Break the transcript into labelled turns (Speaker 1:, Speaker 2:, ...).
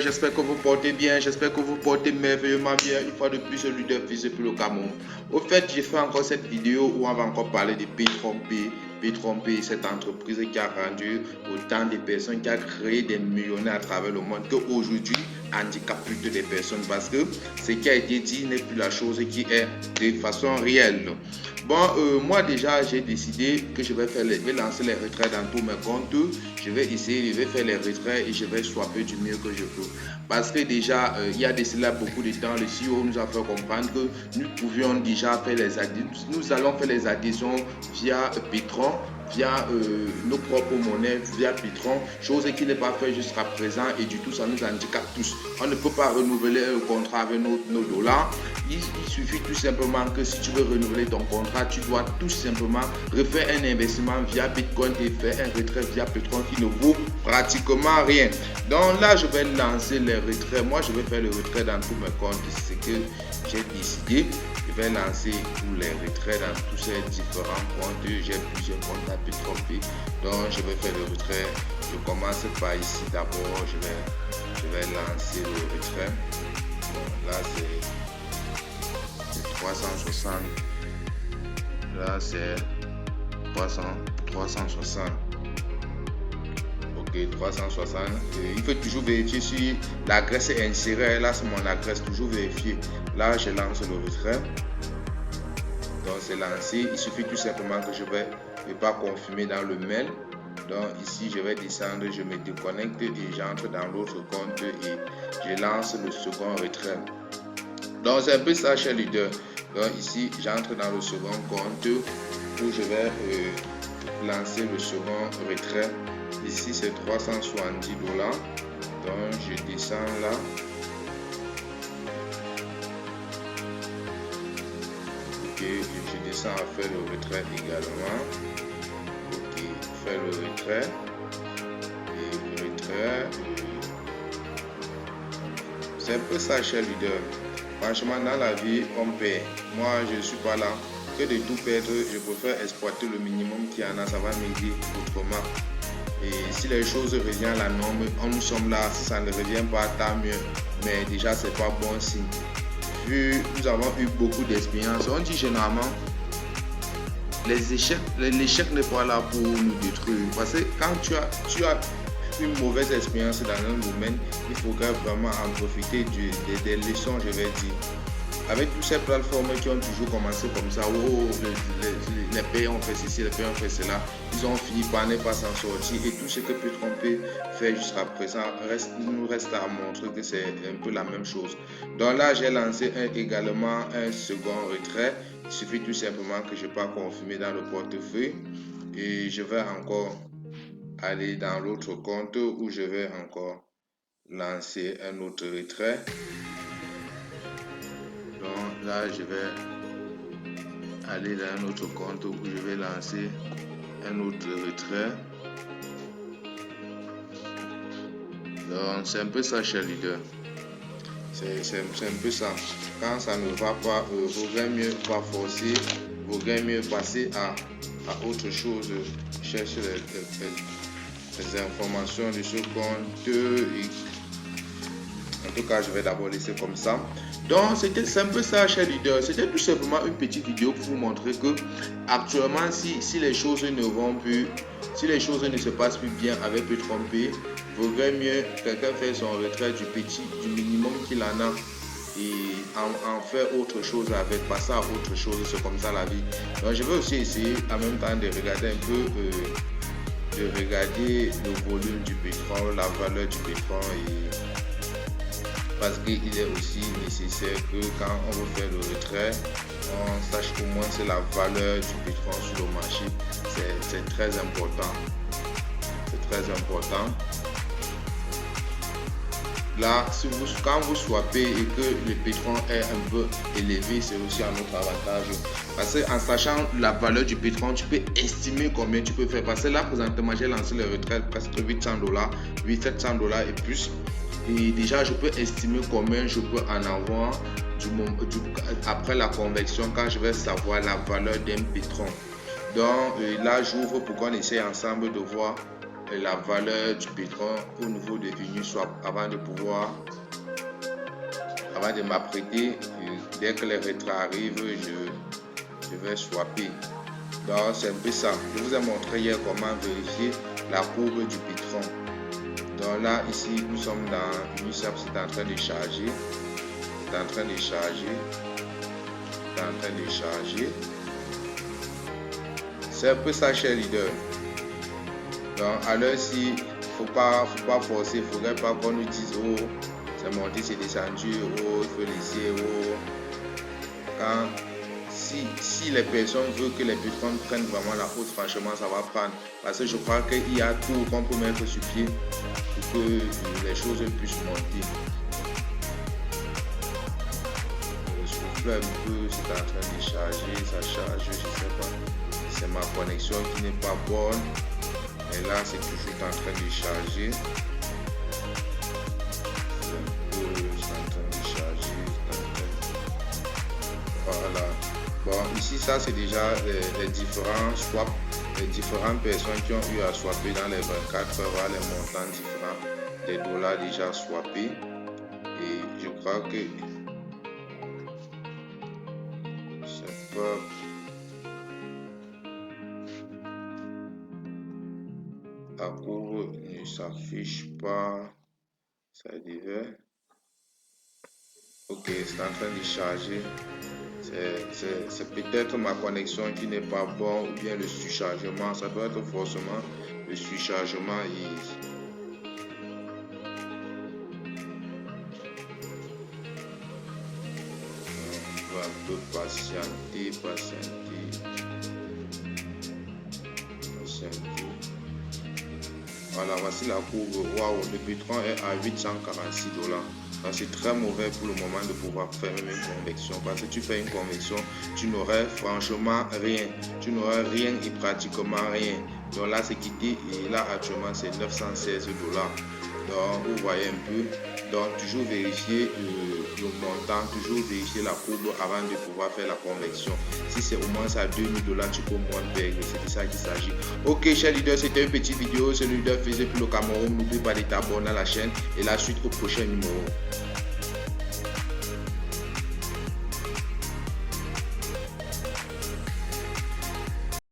Speaker 1: J'espère que vous portez bien, j'espère que vous portez merveilleusement bien. Une fois de plus, le leader fils pour le Cameroun. Au fait, j'ai fait encore cette vidéo où on va encore parler de P-Trompé. P-Trompé, cette entreprise qui a rendu autant de personnes, qui a créé des millionnaires à travers le monde, qu'aujourd'hui handicape plutôt des personnes parce que ce qui a été dit n'est plus la chose qui est de façon réelle. Bon, moi déjà j'ai décidé que je vais lancer les retraits dans tous mes comptes. Je vais faire les retraits et je vais swapper du mieux que je peux. Parce que déjà, il y a de cela beaucoup de temps, le CEO nous a fait comprendre que nous pouvions déjà faire les adhésions. Nous allons faire les adhésions via Petron, via nos propres monnaies, via Petron, chose qui n'est pas faite jusqu'à présent et du tout ça nous handicape tous. On ne peut pas renouveler un contrat avec nos dollars. Il suffit tout simplement que si tu veux renouveler ton contrat, tu dois tout simplement refaire un investissement via Bitcoin et faire un retrait via Petron qui ne vaut pratiquement rien. Donc là, je vais lancer les retraits. Moi, je vais faire le retrait dans tous mes comptes. C'est ce que j'ai décidé. Je vais lancer tous les retraits dans tous ces différents comptes. J'ai plusieurs comptes à Petron. Donc, je vais faire le retrait. Je commence par ici d'abord. Je vais lancer le retrait. Bon, là, c'est 360. Là, c'est 360. Ok, 360. Il faut toujours vérifier si l'adresse est insérée. Là, c'est mon adresse. Toujours vérifier. Là, je lance le retrait. Donc, c'est lancé. Il suffit tout simplement que je vais pas confirmer dans le mail. Donc, ici, je vais descendre. Je me déconnecte et j'entre dans l'autre compte et je lance le second retrait. Donc, c'est un peu ça, cher leader. Donc, ici, j'entre dans le second compte où je vais lancer le second retrait. Ici, c'est 370 $. Donc, je descends là. Ok, je descends à faire le retrait également. Ok, faire le retrait. Et le retrait. C'est un peu ça, cher leader. Franchement, dans la vie, on paie. Moi, je ne suis pas là. Que de tout perdre, je préfère exploiter le minimum qu'il y en a. Ça va m'aider autrement. Et si les choses reviennent à la norme, nous sommes là. Si ça ne revient pas, tant mieux. Mais déjà, c'est pas bon signe. Vu nous avons eu beaucoup d'expérience, on dit généralement l'échec n'est pas là pour nous détruire. Parce que quand tu as une mauvaise expérience dans un domaine, il faudrait vraiment en profiter des leçons, je vais dire. Avec toutes ces plateformes qui ont toujours commencé comme ça, les pays ont fait ceci, les pays ont fait cela, ils ont fini par ne pas s'en sortir et tout ce que Petron fait jusqu'à présent nous reste à montrer que c'est un peu la même chose. Donc là, j'ai lancé également un second retrait. Il suffit tout simplement que je peux confirmer dans le portefeuille et je vais encore aller dans l'autre compte où je vais encore lancer un autre retrait. Donc là, je vais aller dans un autre compte où je vais lancer un autre retrait. Donc c'est un peu ça, cher leader. C'est un peu ça. Quand ça ne va pas, vaudrait mieux pas forcer, vaudrait mieux passer à autre chose. Chercher les informations de ce compte. En tout cas, je vais d'abord laisser comme ça. Donc, c'est un peu ça, cher leader. C'était tout simplement une petite vidéo pour vous montrer que actuellement, si les choses ne vont plus, si les choses ne se passent plus bien avec Petron, vaudrait mieux quelqu'un faire son retrait du minimum qu'il en a et en faire autre chose avec, passer à autre chose. C'est comme ça la vie. Donc, je vais aussi essayer en même temps de regarder un peu, le volume du Petron, la valeur du Petron et parce qu'il est aussi nécessaire que quand on veut faire le retrait, on sache au moins c'est la valeur du Petron sur le marché. C'est très important. C'est très important. Là, quand vous swappez et que le Petron est un peu élevé, c'est aussi un autre avantage. Parce qu'en sachant la valeur du Petron, tu peux estimer combien tu peux faire. Parce que là, présentement, j'ai lancé le retrait presque 800 $, 700 $ et plus. Et déjà, je peux estimer combien je peux en avoir après la conversion quand je vais savoir la valeur d'un Petron. Donc là, j'ouvre pour qu'on essaye ensemble de voir la valeur du pétrole au niveau de Uniswap avant de m'apprêter. Dès que les retraits arrivent, je vais swapper. Donc c'est un peu ça. Je vous ai montré hier comment vérifier la courbe du pétrole. Donc là, ici, nous sommes dans Uniswap, c'est en train de charger. C'est un peu ça, cher leader. Donc à l'heure-ci, faut pas forcer, il ne faudrait pas qu'on nous dise oh, c'est monté, c'est descendu, oh, il faut laisser, oh. Si les personnes veulent que les bitcoins prennent vraiment la route, franchement, ça va prendre. Parce que je crois qu'il y a tout qu'on peut mettre sur pied pour que les choses puissent monter. Je souffle un peu, c'est en train de charger, ça charge, je sais pas. C'est ma connexion qui n'est pas bonne. Et là, c'est toujours en train de charger. Voilà. Bon, ici, ça, c'est déjà les différents swaps, les différentes personnes qui ont eu à swapper dans les 24 heures, les montants différents des dollars déjà swappés. Et je crois que c'est pas... La courbe ne s'affiche pas. Ça devait. Ok, c'est en train de charger. C'est peut-être ma connexion qui n'est pas bonne ou bien le surchargement. Ça doit être forcément le surchargement. On va un peu patienter. Voilà, voici la courbe. Waouh, le pétrole est à 846 $. C'est très mauvais pour le moment de pouvoir faire même une convection. Parce que tu fais une convection, tu n'aurais franchement rien. Tu n'aurais rien et pratiquement rien. Donc là, c'est quitté. Et là, actuellement, c'est 916 $. Donc, vous voyez un peu. Donc, toujours vérifier le montant, toujours vérifier la courbe avant de pouvoir faire la conversion. Si c'est au moins à 2000 $, tu peux moins perdre. C'est de ça qu'il s'agit. Ok, chers leaders, c'était une petite vidéo. C'est le leader faisait pour le Cameroun. N'oublie pas de t'abonner à la chaîne et la suite au prochain numéro.